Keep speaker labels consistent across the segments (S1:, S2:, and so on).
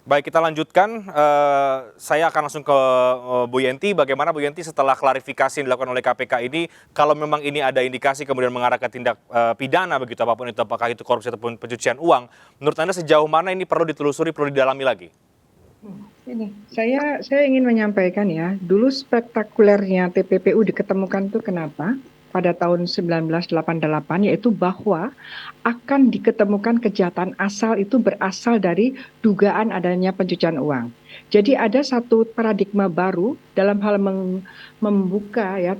S1: Baik, kita lanjutkan. Saya akan langsung ke Bu Yenti. Bagaimana Bu Yenti setelah klarifikasi yang dilakukan oleh KPK ini, kalau memang ini ada indikasi kemudian mengarah ke tindak pidana begitu, apapun itu, apakah itu korupsi ataupun pencucian uang, menurut Anda sejauh mana ini perlu ditelusuri, perlu didalami lagi?
S2: Ini, saya ingin menyampaikan ya, dulu spektakulernya TPPU diketemukan itu kenapa? Pada tahun 1988, yaitu bahwa akan diketemukan kejahatan asal itu berasal dari dugaan adanya pencucian uang. Jadi ada satu paradigma baru dalam hal membuka ya,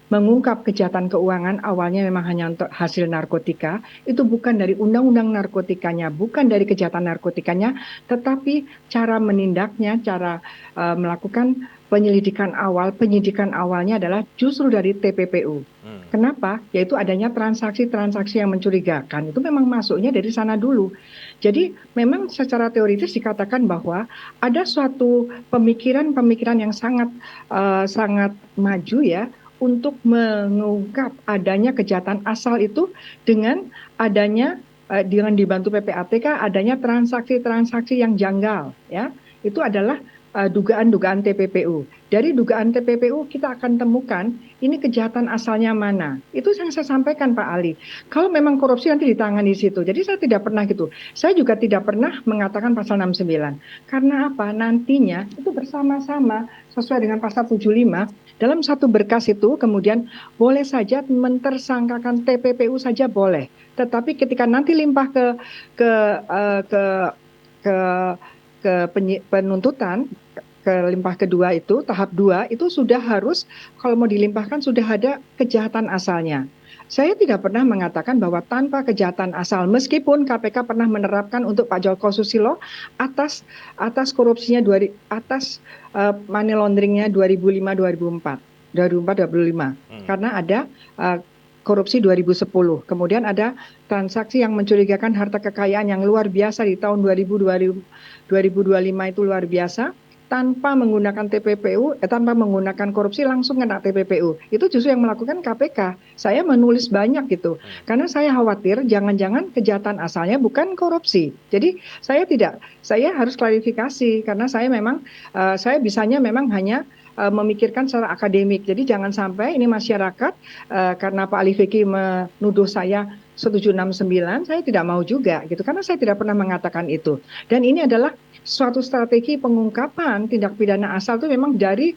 S2: mengungkap kejahatan keuangan awalnya memang hanya untuk hasil narkotika, itu bukan dari undang-undang narkotikanya, bukan dari kejahatan narkotikanya, tetapi cara menindaknya, cara melakukan penyelidikan awal, penyidikan awalnya adalah justru dari TPPU. Kenapa? Yaitu adanya transaksi-transaksi yang mencurigakan. Itu memang masuknya dari sana dulu. Jadi memang secara teoritis dikatakan bahwa ada suatu pemikiran-pemikiran yang sangat maju ya untuk mengungkap adanya kejahatan asal itu dengan adanya dengan dibantu PPATK adanya transaksi-transaksi yang janggal ya. Itu adalah dugaan-dugaan TPPU. Dari dugaan TPPU kita akan temukan ini kejahatan asalnya mana. Itu yang saya sampaikan Pak Ali. Kalau memang korupsi nanti ditangani di situ. Jadi saya tidak pernah gitu. Saya juga tidak pernah mengatakan pasal 69. Karena apa? Nantinya itu bersama-sama sesuai dengan pasal 75 dalam satu berkas itu kemudian boleh saja mentersangkakan TPPU saja boleh. Tetapi ketika nanti limpah ke eh, ke ke ke penuntutan ke limpah kedua itu tahap 2 itu sudah harus kalau mau dilimpahkan sudah ada kejahatan asalnya. Saya tidak pernah mengatakan bahwa tanpa kejahatan asal meskipun KPK pernah menerapkan untuk Pak Joko Susilo atas korupsinya atas money launderingnya 2005 2004 2005 karena ada korupsi 2010. Kemudian ada transaksi yang mencurigakan harta kekayaan yang luar biasa di tahun 2025 itu luar biasa tanpa menggunakan TPPU, tanpa menggunakan korupsi langsung kena TPPU. Itu justru yang melakukan KPK. Saya menulis banyak gitu. Karena saya khawatir jangan-jangan kejahatan asalnya bukan korupsi. Jadi saya harus klarifikasi karena saya memang saya bisanya memang hanya memikirkan secara akademik. Jadi jangan sampai ini masyarakat karena Pak Ali Fikri menuduh saya 769, saya tidak mau juga gitu karena saya tidak pernah mengatakan itu. Dan ini adalah suatu strategi pengungkapan tindak pidana asal itu memang dari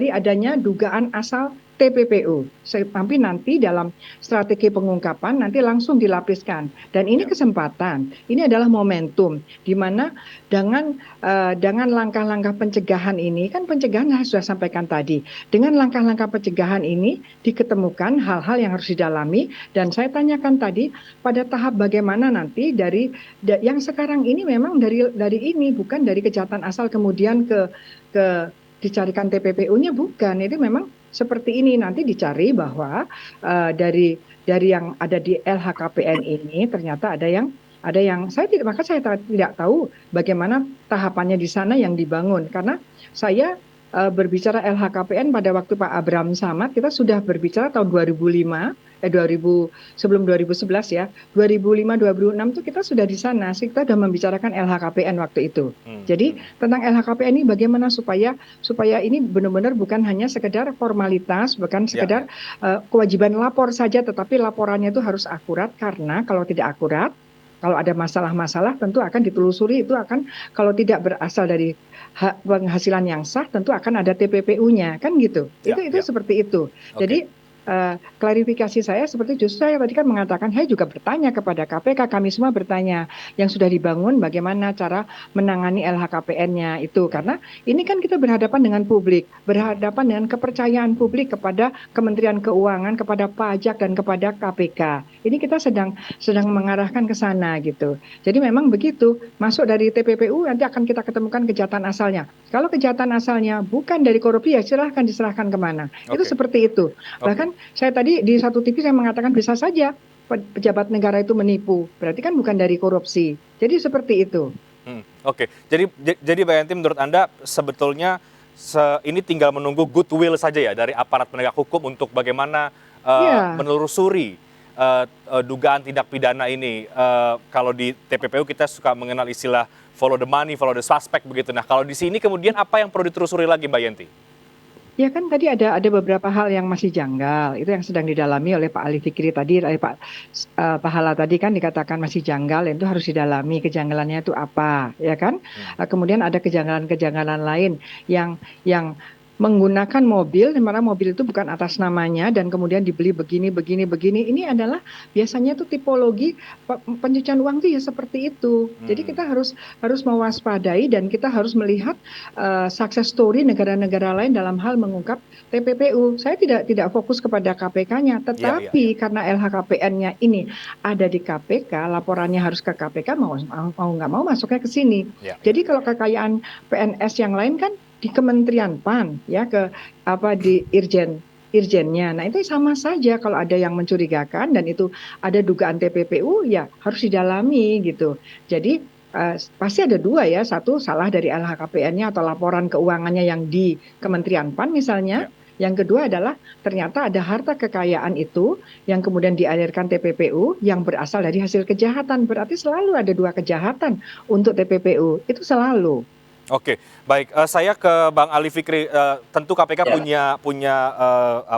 S2: adanya dugaan asal TPPU. Tapi nanti dalam strategi pengungkapan nanti langsung dilapiskan. Dan ini kesempatan, ini adalah momentum di mana dengan langkah-langkah pencegahan ini, kan pencegahan saya sudah sampaikan tadi. Dengan langkah-langkah pencegahan ini diketemukan hal-hal yang harus didalami dan saya tanyakan tadi pada tahap bagaimana nanti dari yang sekarang ini memang dari ini bukan dari kejahatan asal kemudian ke dicarikan TPPU-nya bukan. Itu memang seperti ini nanti dicari bahwa dari yang ada di LHKPN ini ternyata ada yang saya tidak tahu bagaimana tahapannya di sana yang dibangun karena saya berbicara LHKPN pada waktu Pak Abraham Samad kita sudah berbicara tahun 2005 sebelum 2011 ya 2005 2006 itu kita sudah di sana kita sudah membicarakan LHKPN waktu itu. Jadi tentang LHKPN ini bagaimana supaya ini benar-benar bukan hanya sekedar formalitas bukan sekedar kewajiban lapor saja tetapi laporannya itu harus akurat karena kalau tidak akurat kalau ada masalah-masalah tentu akan ditelusuri itu akan kalau tidak berasal dari penghasilan yang sah tentu akan ada TPPU-nya kan gitu. Itu seperti itu. Jadi klarifikasi saya seperti justru saya tadi kan mengatakan saya juga bertanya kepada KPK kami semua bertanya yang sudah dibangun bagaimana cara menangani LHKPN-nya itu karena ini kan kita berhadapan dengan publik berhadapan dengan kepercayaan publik kepada Kementerian Keuangan kepada pajak dan kepada KPK ini kita sedang mengarahkan ke sana gitu jadi memang begitu masuk dari TPPU nanti akan kita ketemukan kejahatan asalnya kalau kejahatan asalnya bukan dari korupsi ya silahkan diserahkan kemana itu seperti itu bahkan saya tadi di satu TV saya mengatakan bisa saja pejabat negara itu menipu. Berarti kan bukan dari korupsi. Jadi seperti itu.
S1: Oke. Jadi Mbak Yanti menurut Anda sebetulnya ini tinggal menunggu goodwill saja ya dari aparat penegak hukum untuk bagaimana menelusuri dugaan tindak pidana ini. Kalau di TPPU kita suka mengenal istilah follow the money, follow the suspect begitu. Nah, kalau di sini kemudian apa yang perlu ditelusuri lagi, Mbak Yenti?
S2: Ya kan tadi ada beberapa hal yang masih janggal, itu yang sedang didalami oleh Pak Ali Fikri tadi, oleh Pak Pahala tadi kan dikatakan masih janggal, itu harus didalami kejanggalannya itu apa, ya kan? Kemudian ada kejanggalan-kejanggalan lain yang menggunakan mobil, di mana mobil itu bukan atas namanya dan kemudian dibeli begini, begini, begini. Ini adalah biasanya tuh tipologi pencucian uang tuh ya seperti itu. Jadi kita harus mewaspadai dan kita harus melihat success story negara-negara lain dalam hal mengungkap TPPU. Saya tidak fokus kepada KPK-nya, tetapi karena LHKPN-nya ini ada di KPK, laporannya harus ke KPK, mau nggak mau masuknya ke sini. Jadi kalau kekayaan PNS yang lain kan di Kementerian PAN ya di Irjennya. Nah, itu sama saja kalau ada yang mencurigakan dan itu ada dugaan TPPU ya harus didalami gitu. Jadi pasti ada dua ya, satu salah dari LHKPN-nya atau laporan keuangannya yang di Kementerian PAN misalnya. Yang kedua adalah ternyata ada harta kekayaan itu yang kemudian dialirkan TPPU yang berasal dari hasil kejahatan. Berarti selalu ada dua kejahatan untuk TPPU. Itu selalu.
S1: Oke, baik. Saya ke Bang Ali Fikri. Tentu KPK punya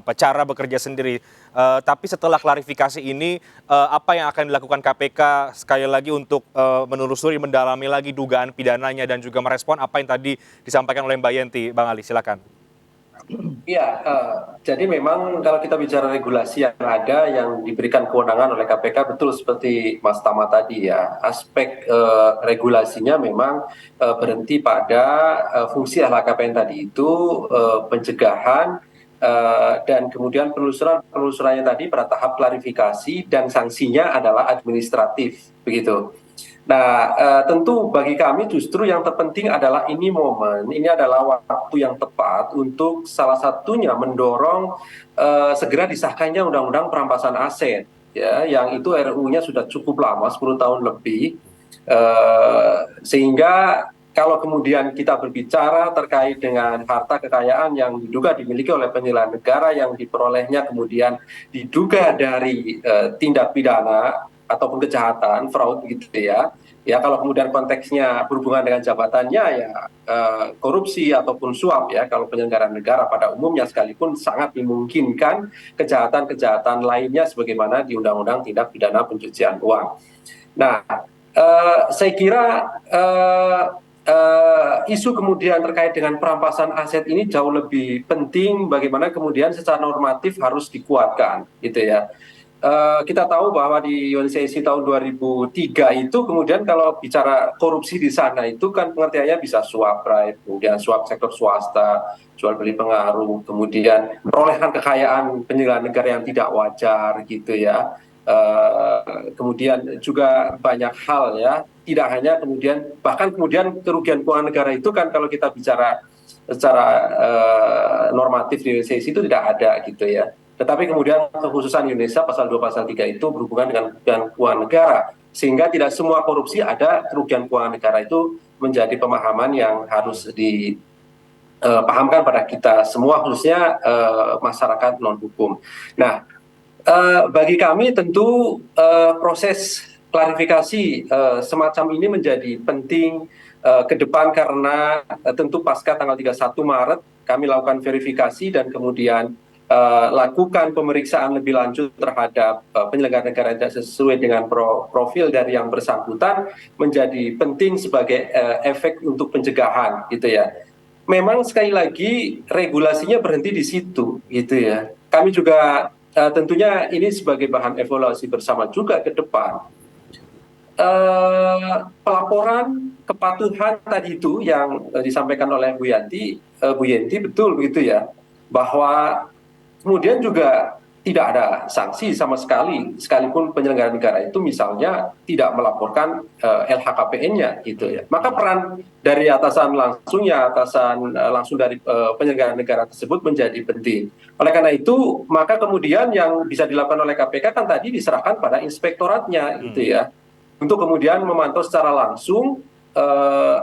S1: cara bekerja sendiri. Tapi setelah klarifikasi ini, apa yang akan dilakukan KPK sekali lagi untuk menelusuri, mendalami lagi dugaan pidananya dan juga merespon apa yang tadi disampaikan oleh Mbak Yenti, Bang Ali, silakan.
S3: Iya, jadi memang kalau kita bicara regulasi yang ada yang diberikan kewenangan oleh KPK, betul seperti Mas Tama tadi ya, aspek regulasinya memang berhenti pada fungsi LHKPN tadi itu pencegahan dan kemudian penelusurannya tadi pada tahap klarifikasi dan sanksinya adalah administratif begitu. Nah, tentu bagi kami justru yang terpenting adalah ini adalah waktu yang tepat untuk salah satunya mendorong segera disahkannya Undang-Undang Perampasan Aset, ya, yang itu RUU-nya sudah cukup lama, 10 tahun lebih, sehingga kalau kemudian kita berbicara terkait dengan harta kekayaan yang diduga dimiliki oleh penyelenggara negara yang diperolehnya kemudian diduga dari tindak pidana ataupun kejahatan, fraud gitu ya. Ya kalau kemudian konteksnya berhubungan dengan jabatannya ya korupsi ataupun suap ya, kalau penyelenggara negara pada umumnya sekalipun sangat dimungkinkan kejahatan-kejahatan lainnya sebagaimana di Undang-Undang Tindak Pidana Pencucian Uang. Nah, saya kira isu kemudian terkait dengan perampasan aset ini jauh lebih penting, bagaimana kemudian secara normatif harus dikuatkan gitu ya. Kita tahu bahwa di UNCC tahun 2003 itu kemudian kalau bicara korupsi di sana itu kan pengertiannya bisa suap, right? Kemudian suap sektor swasta, jual beli pengaruh, kemudian perolehan kekayaan penyelenggara negara yang tidak wajar gitu ya. Kemudian juga banyak hal ya, tidak hanya kemudian bahkan kemudian kerugian keuangan negara itu kan kalau kita bicara secara normatif di UNCC itu tidak ada gitu ya. Tetapi kemudian kekhususan Indonesia pasal 2 pasal 3 itu berhubungan dengan kerugian keuangan negara. Sehingga tidak semua korupsi ada kerugian keuangan negara, itu menjadi pemahaman yang harus dipahamkan pada kita semua, khususnya masyarakat non-hukum. Nah, bagi kami tentu proses klarifikasi semacam ini menjadi penting ke depan karena tentu pasca tanggal 31 Maret kami lakukan verifikasi dan kemudian lakukan pemeriksaan lebih lanjut terhadap penyelenggara negara yang tidak sesuai dengan profil dari yang bersangkutan, menjadi penting sebagai efek untuk pencegahan gitu ya. Memang sekali lagi regulasinya berhenti di situ gitu ya. Kami juga tentunya ini sebagai bahan evaluasi bersama juga ke depan. Pelaporan kepatuhan tadi itu yang disampaikan oleh Bu Yenti betul begitu ya, bahwa kemudian juga tidak ada sanksi sama sekali, sekalipun penyelenggara negara itu misalnya tidak melaporkan LHKPN-nya gitu ya. Maka peran dari atasan langsung dari penyelenggara negara tersebut menjadi penting. Oleh karena itu, maka kemudian yang bisa dilakukan oleh KPK kan tadi diserahkan pada inspektoratnya gitu ya, untuk kemudian memantau secara langsung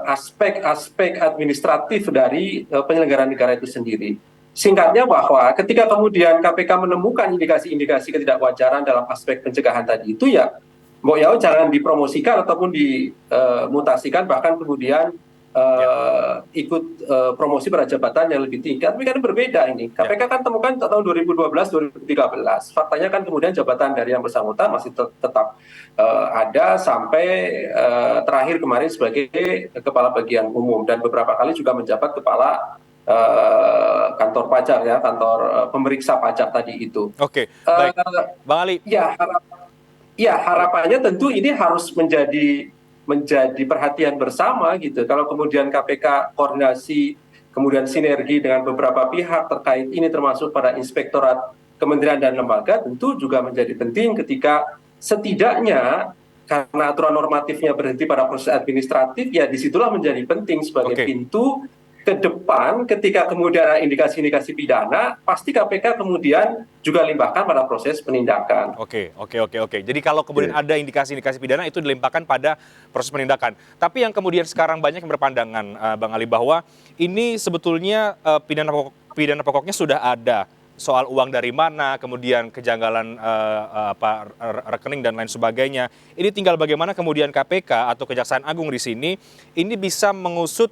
S3: aspek-aspek administratif dari penyelenggara negara itu sendiri. Singkatnya bahwa ketika kemudian KPK menemukan indikasi-indikasi ketidakwajaran dalam aspek pencegahan tadi itu ya Mbok Yao jangan dipromosikan ataupun dimutasikan, bahkan kemudian
S1: Ya,
S3: ikut promosi pada jabatan yang lebih tinggi. Tapi kan berbeda ini.
S1: ya.
S3: KPK kan temukan tahun 2012, 2013. Faktanya kan kemudian jabatan dari yang bersangkutan masih tetap ada sampai terakhir kemarin sebagai kepala bagian umum, dan beberapa kali juga menjabat kepala kantor pajak, ya, kantor pemeriksa pajak tadi itu.
S1: Oke, baik.
S3: Eh,
S1: Bang Ali,
S3: ya, ya, harapannya tentu ini harus menjadi perhatian bersama gitu. Kalau kemudian KPK koordinasi, kemudian sinergi dengan beberapa pihak terkait ini, termasuk pada inspektorat kementerian dan lembaga, tentu juga menjadi penting ketika setidaknya karena aturan normatifnya berhenti pada proses administratif, ya disitulah menjadi penting sebagai
S1: oke.
S3: pintu ke depan. Ketika kemudian ada indikasi-indikasi pidana, pasti KPK kemudian juga limbahkan pada proses penindakan.
S1: Oke, oke, oke, oke. Jadi kalau kemudian
S4: Oke.
S1: ada indikasi-indikasi pidana itu dilimpahkan pada proses penindakan. Tapi yang kemudian sekarang banyak yang berpandangan, Bang Ali, bahwa ini sebetulnya pidana pokoknya sudah ada. Soal uang dari mana, kemudian kejanggalan rekening dan lain sebagainya. Ini tinggal bagaimana kemudian KPK atau Kejaksaan Agung di sini ini bisa mengusut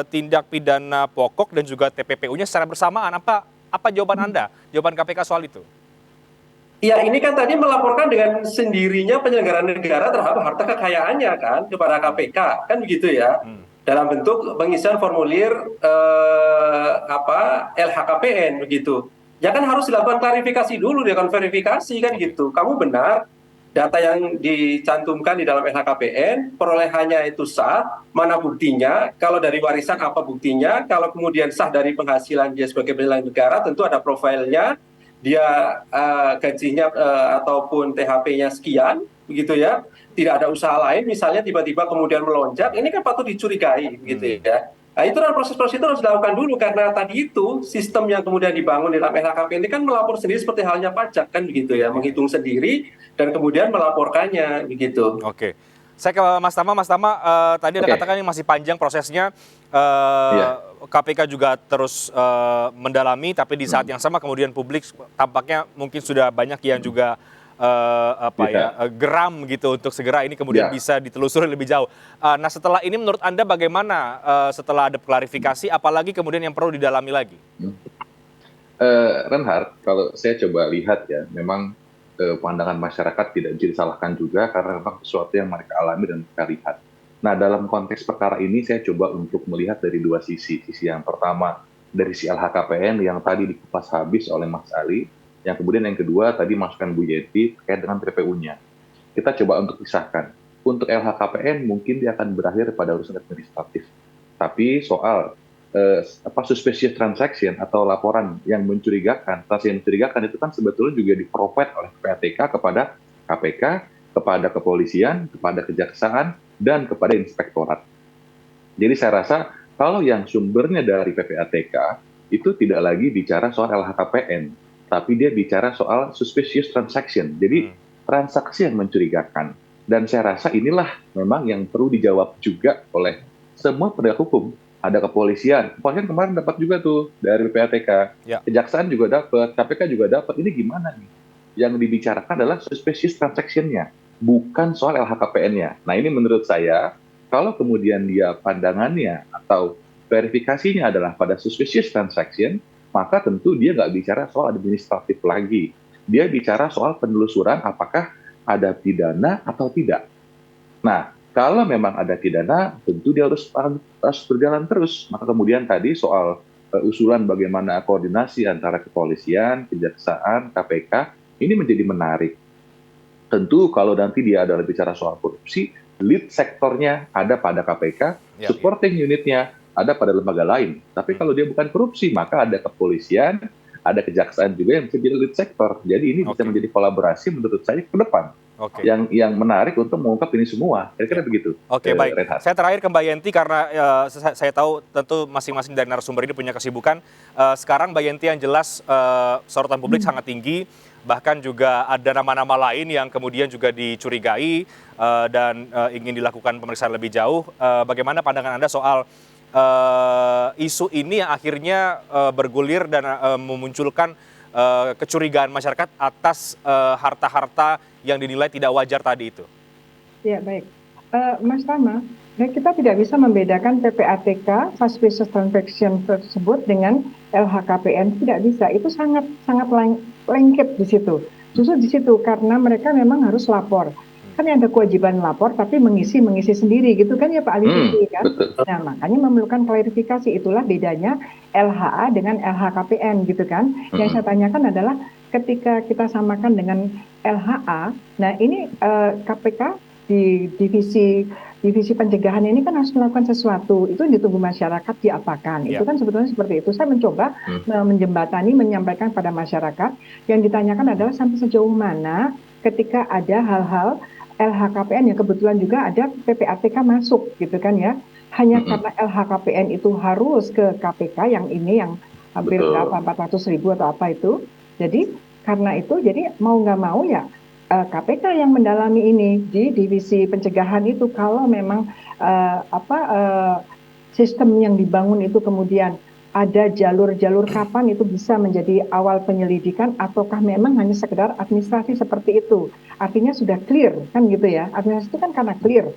S1: tindak pidana pokok dan juga TPPU-nya secara bersamaan. Apa jawaban Anda? Jawaban KPK soal itu?
S3: Ya, ini kan tadi melaporkan dengan sendirinya penyelenggara negara terhadap harta kekayaannya kan kepada KPK, kan begitu ya.
S1: Hmm.
S3: Dalam bentuk pengisian formulir LHKPN begitu. Ya kan harus dilakukan klarifikasi dulu, dilakukan verifikasi kan gitu. Kamu benar, data yang dicantumkan di dalam LHKPN perolehannya itu sah, mana buktinya? Kalau dari warisan apa buktinya? Kalau kemudian sah dari penghasilan dia sebagai penyelenggara negara, tentu ada profilnya, dia gajinya ataupun THP-nya sekian, begitu ya. Tidak ada usaha lain, misalnya tiba-tiba kemudian melonjak, ini kan patut dicurigai, gitu ya. Nah, itu kan proses-proses itu harus dilakukan dulu, karena tadi itu sistem yang kemudian dibangun di dalam LHKPN ini kan melapor sendiri seperti halnya pajak, kan begitu ya, menghitung sendiri dan kemudian melaporkannya, begitu.
S1: Oke. Saya ke Mas Tama. Mas Tama, tadi Anda
S4: Oke.
S1: katakan ini masih panjang prosesnya.
S4: Iya.
S1: KPK juga terus mendalami, tapi di saat yang sama kemudian publik tampaknya mungkin sudah banyak yang juga geram gitu untuk segera ini kemudian
S4: Ya.
S1: bisa ditelusuri lebih jauh. Nah, setelah ini menurut Anda bagaimana setelah ada klarifikasi, apalagi kemudian yang perlu didalami lagi?
S4: Reinhardt, kalau saya coba lihat ya, memang pandangan masyarakat tidak bisa disalahkan juga karena memang sesuatu yang mereka alami dan mereka lihat. Nah, dalam konteks perkara ini saya coba untuk melihat dari dua sisi. Sisi yang pertama dari si LHKPN yang tadi dikupas habis oleh Mas Ali, yang kemudian yang kedua tadi masukan Bu Yeti terkait dengan PPU-nya. Kita coba untuk pisahkan. Untuk LHKPN mungkin dia akan berakhir pada urusan administratif. Tapi soal suspicious transaction atau laporan yang mencurigakan, transaksi yang mencurigakan itu kan sebetulnya juga di-provide oleh PPATK kepada KPK, kepada kepolisian, kepada kejaksaan, dan kepada inspektorat. Jadi saya rasa kalau yang sumbernya dari PPATK itu tidak lagi bicara soal LHKPN, tapi dia bicara soal suspicious transaction. Jadi transaksi yang mencurigakan. Dan saya rasa inilah memang yang perlu dijawab juga oleh semua penegak hukum. Ada kepolisian kemarin dapat juga tuh dari PPATK,
S1: Ya.
S4: kejaksaan juga dapat, KPK juga dapat. Ini gimana nih? Yang dibicarakan adalah suspicious transaction-nya, bukan soal LHKPN-nya. Nah, ini menurut saya, kalau kemudian dia pandangannya atau verifikasinya adalah pada suspicious transaction, maka tentu dia nggak bicara soal administratif lagi. Dia bicara soal penelusuran apakah ada pidana atau tidak. Nah, kalau memang ada pidana, tentu dia harus berjalan terus. Maka kemudian tadi soal usulan bagaimana koordinasi antara kepolisian, kejaksaan, KPK, ini menjadi menarik. Tentu kalau nanti dia adalah bicara soal korupsi, lead sektornya ada pada KPK, supporting unitnya ada pada lembaga lain. Tapi kalau dia bukan korupsi, maka ada kepolisian, ada kejaksaan juga yang bisa jadi lead sektor. Jadi ini bisa menjadi kolaborasi menurut saya ke depan. Yang menarik untuk mengungkap ini semua. Kira-kira begitu.
S1: Oke, baik.
S4: Reinhardt.
S1: Saya terakhir ke Mbak Yenti karena saya tahu tentu masing-masing dari narasumber ini punya kesibukan. Sekarang Mbak Yenti yang jelas sorotan publik sangat tinggi. Bahkan juga ada nama-nama lain yang kemudian juga dicurigai dan ingin dilakukan pemeriksaan lebih jauh. Bagaimana pandangan Anda soal isu ini yang akhirnya bergulir dan memunculkan kecurigaan masyarakat atas harta-harta yang dinilai tidak wajar tadi itu?
S2: Ya, baik. Mas Tama, kita tidak bisa membedakan PPATK, Suspicious Transaction tersebut dengan LHKPN. Tidak bisa, itu sangat sangat lengket di situ. Justru di situ, karena mereka memang harus lapor. Kan ada kewajiban lapor, tapi mengisi sendiri gitu kan ya Pak Ali Fikri kan?
S4: Betul.
S2: Nah, makanya memerlukan klarifikasi. Itulah bedanya LHA dengan LHKPN gitu kan. Yang saya tanyakan adalah ketika kita samakan dengan LHA, nah ini KPK di divisi pencegahan ini kan harus melakukan sesuatu, itu yang ditunggu masyarakat diapakan. Itu kan sebetulnya seperti itu. Saya mencoba menjembatani, menyampaikan pada masyarakat. Yang ditanyakan adalah sampai sejauh mana ketika ada hal-hal LHKPN yang kebetulan juga ada PPATK masuk gitu kan ya. Hanya karena LHKPN itu harus ke KPK yang ini yang hampir berapa 400.000 atau apa itu. Jadi karena itu jadi mau nggak mau ya KPK yang mendalami ini di divisi pencegahan itu. Kalau memang sistem yang dibangun itu kemudian ada jalur-jalur kapan itu bisa menjadi awal penyelidikan ataukah memang hanya sekedar administrasi seperti itu. Artinya sudah clear kan gitu ya. Administrasi itu kan karena clear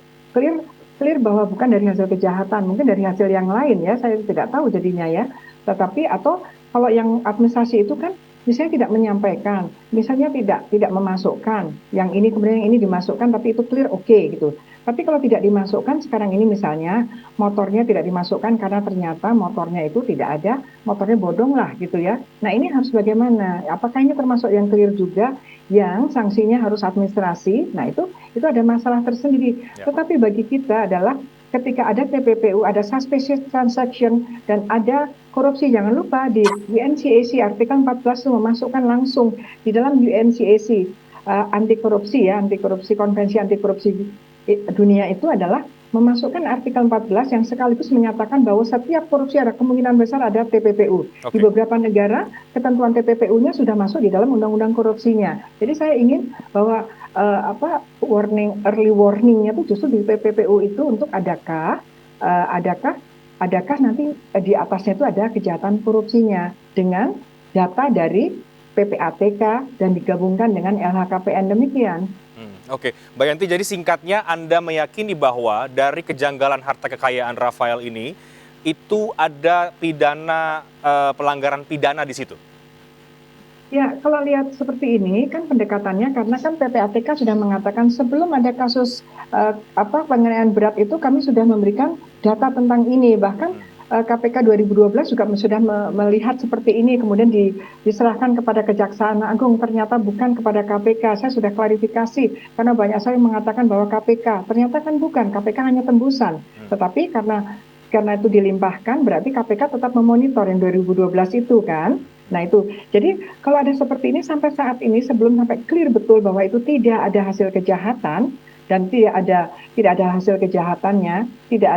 S2: bahwa bukan dari hasil kejahatan, mungkin dari hasil yang lain ya, saya tidak tahu jadinya ya. Tetapi atau kalau yang administrasi itu kan misalnya tidak menyampaikan, misalnya tidak memasukkan, yang ini kemudian yang ini dimasukkan tapi itu clear oke gitu. Tapi kalau tidak dimasukkan sekarang ini misalnya motornya tidak dimasukkan karena ternyata motornya itu tidak ada, motornya bodong lah gitu ya. Nah ini harus bagaimana? Apakah ini termasuk yang clear juga yang sanksinya harus administrasi? Nah itu ada masalah tersendiri. Tetapi bagi kita adalah ketika ada TPPU, ada suspicious transaction, dan ada korupsi, jangan lupa di UNCAC artikel 14 itu memasukkan langsung di dalam UNCAC anti korupsi konvensi anti korupsi dunia itu adalah memasukkan artikel 14 yang sekaligus menyatakan bahwa setiap korupsi ada kemungkinan besar ada TPPU. Di beberapa negara ketentuan TPPU-nya sudah masuk di dalam undang-undang korupsinya. Jadi saya ingin bahwa early warning-nya itu justru di TPPU itu untuk adakah nanti di atasnya itu ada kejahatan korupsinya dengan data dari PPATK dan digabungkan dengan LHKPN demikian.
S1: Oke, Mbak Yanti, jadi singkatnya Anda meyakini bahwa dari kejanggalan harta kekayaan Rafael ini itu ada pelanggaran pidana di situ?
S2: Ya, kalau lihat seperti ini kan pendekatannya karena kan PPATK sudah mengatakan sebelum ada kasus penganiayaan berat itu kami sudah memberikan data tentang ini, bahkan KPK 2012 juga sudah melihat seperti ini, kemudian diserahkan kepada Kejaksaan Agung, ternyata bukan kepada KPK. Saya sudah klarifikasi karena banyak saya mengatakan bahwa KPK, ternyata kan bukan, KPK hanya tembusan. Tetapi karena itu dilimpahkan berarti KPK tetap memonitor yang 2012 itu kan. Nah itu, jadi kalau ada seperti ini sampai saat ini sebelum sampai clear betul bahwa itu tidak ada hasil kejahatan dan tidak ada hasil kejahatannya, tidak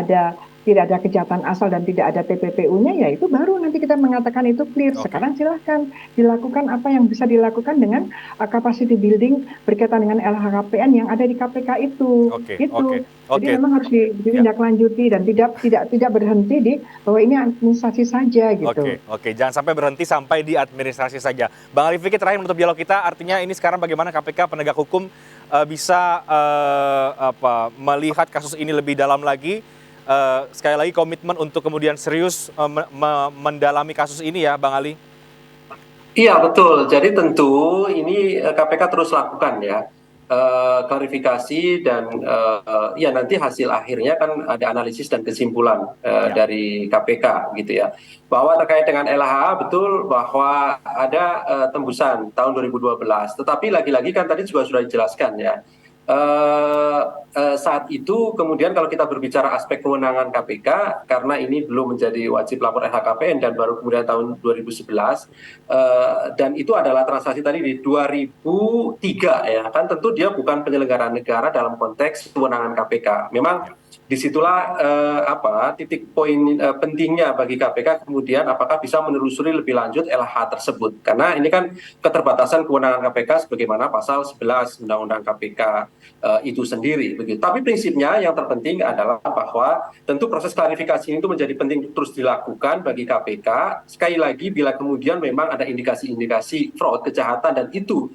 S2: ada kejahatan asal dan tidak ada TPPU-nya, ya itu baru nanti kita mengatakan itu clear. Sekarang silahkan dilakukan apa yang bisa dilakukan dengan capacity building berkaitan dengan LHKPN yang ada di KPK itu. Jadi memang harus ditindaklanjuti dan tidak berhenti di bahwa ini administrasi saja gitu.
S1: Oke, jangan sampai berhenti sampai di administrasi saja. Bang Ali Fikri, terakhir menutup dialog kita, artinya ini sekarang bagaimana KPK penegak hukum bisa melihat kasus ini lebih dalam lagi. Sekali lagi komitmen untuk kemudian serius mendalami kasus ini ya Bang Ali?
S3: Iya betul, jadi tentu ini KPK terus lakukan ya klarifikasi dan ya nanti hasil akhirnya kan ada analisis dan kesimpulan dari KPK gitu ya. Bahwa terkait dengan LHA betul bahwa ada tembusan tahun 2012, tetapi lagi-lagi kan tadi juga sudah dijelaskan ya. Saat itu kemudian kalau kita berbicara aspek kewenangan KPK karena ini belum menjadi wajib lapor LHKPN dan baru kemudian tahun 2011 dan itu adalah transaksi tadi di 2003 ya kan, tentu dia bukan penyelenggara negara dalam konteks kewenangan KPK. Memang disitulah titik poin pentingnya bagi KPK kemudian apakah bisa menelusuri lebih lanjut LH tersebut, karena ini kan keterbatasan kewenangan KPK sebagaimana pasal 11 Undang-Undang KPK itu sendiri begitu. Tapi prinsipnya yang terpenting adalah bahwa tentu proses klarifikasi itu menjadi penting terus dilakukan bagi KPK. Sekali lagi bila kemudian memang ada indikasi-indikasi fraud, kejahatan dan itu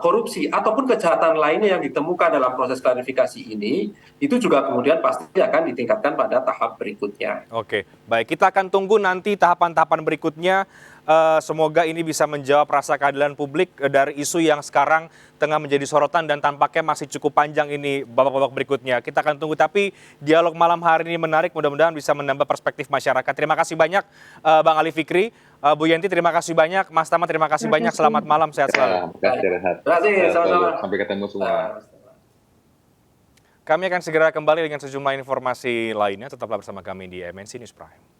S3: korupsi ataupun kejahatan lainnya yang ditemukan dalam proses klarifikasi ini, itu juga kemudian pasti akan ditingkatkan pada tahap berikutnya.
S1: Oke, baik. Kita akan tunggu nanti tahapan-tahapan berikutnya. Semoga ini bisa menjawab rasa keadilan publik dari isu yang sekarang tengah menjadi sorotan dan tampaknya masih cukup panjang ini babak-babak berikutnya. Kita akan tunggu, tapi dialog malam hari ini menarik, mudah-mudahan bisa menambah perspektif masyarakat. Terima kasih banyak Bang Ali Fikri, Bu Yenti terima kasih banyak, Mas Tama terima kasih banyak, selamat malam, sehat selalu.
S3: Terima kasih, sama-sama.
S4: Sampai ketemu semua.
S1: Kami akan segera kembali dengan sejumlah informasi lainnya, tetaplah bersama kami di MNC News Prime.